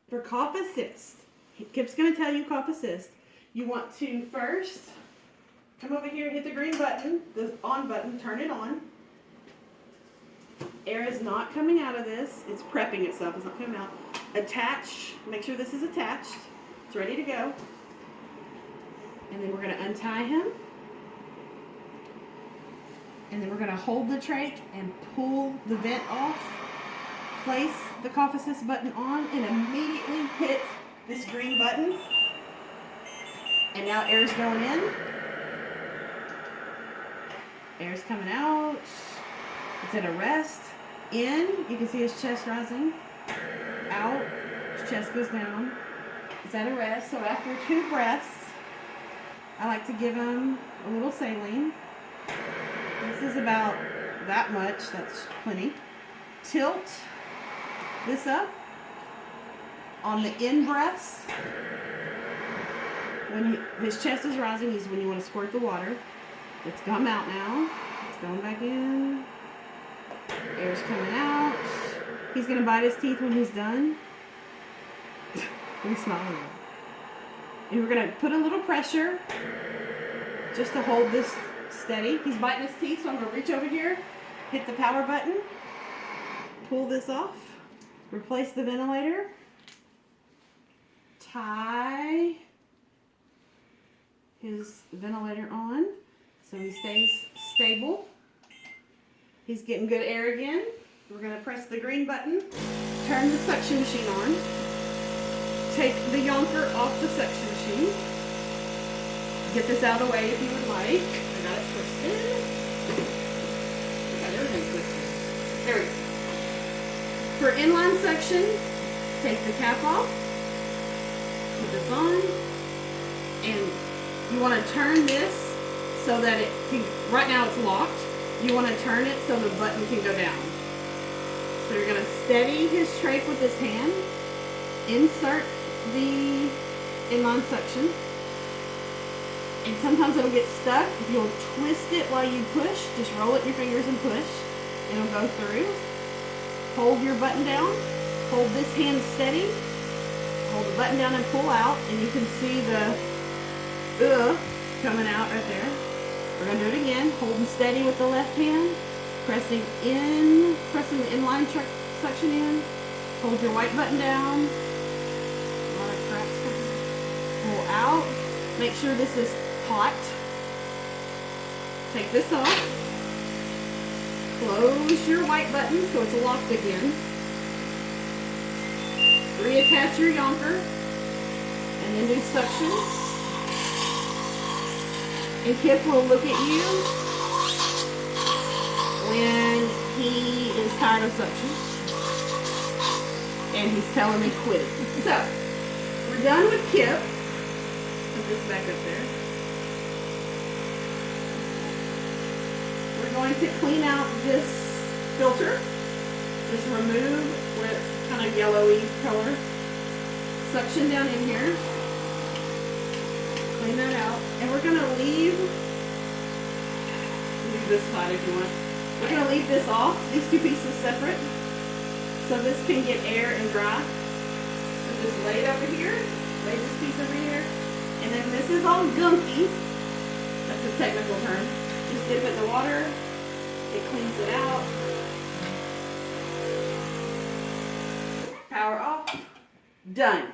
for cough assist, Kip's going to tell you cough assist. You want to first come over here, hit the green button, the on button, turn it on. Air is not coming out of this. It's prepping itself. It's not coming out. Attach. Make sure this is attached. It's ready to go. And then we're going to untie him. And then we're going to hold the trach and pull the vent off. Place the cough assist button on and immediately hit this green button. And now air's going in. Air's coming out. It's at a rest. In, you can see his chest rising. Out, his chest goes down. It's at a rest. So after 2 breaths, I like to give him a little saline. This is about that much. That's plenty. Tilt this up on the in breaths. When his chest is rising is when you want to squirt the water. It's come out now. It's going back in. Air's coming out. He's going to bite his teeth when he's done. He's smiling. And we're going to put a little pressure just to hold this steady. He's biting his teeth, so I'm going to reach over here, hit the power button, pull this off, replace the ventilator, tie his ventilator on so he stays stable. He's getting good air again. We're going to press the green button, turn the suction machine on, take the yonker off the suction machine. Get this out of the way if you would like. I got it twisted. I got everything twisted. There we go. For inline suction, take the cap off, put this on, and you want to turn this so that it can, right now it's locked. You want to turn it so the button can go down. So you're going to steady his trach with this hand, insert the inline suction, and sometimes it'll get stuck. If you'll twist it while you push, just roll it in your fingers and push, it'll go through. Hold your button down, hold this hand steady, hold the button down and pull out, and you can see the coming out right there. We're going to do it again, holding steady with the left hand, pressing the inline suction in, hold your white button down, a lot of cracks coming. Pull out, make sure this is taut. Take this off, close your white button so it's locked again, reattach your yonker, and then do suction. And Kip will look at you when he is tired of suction. And he's telling me quit it. So, we're done with Kip. Put this back up there. We're going to clean out this filter. Just remove where it's kind of yellowy color. Suction down in here. Clean that out. And we're going to leave this side if you want. We're going to leave this off, these 2 pieces separate, so this can get air and dry. So just lay it over here, lay this piece over here, and then this is all gunky. That's a technical term. Just dip it in the water, it cleans it out. Power off, done.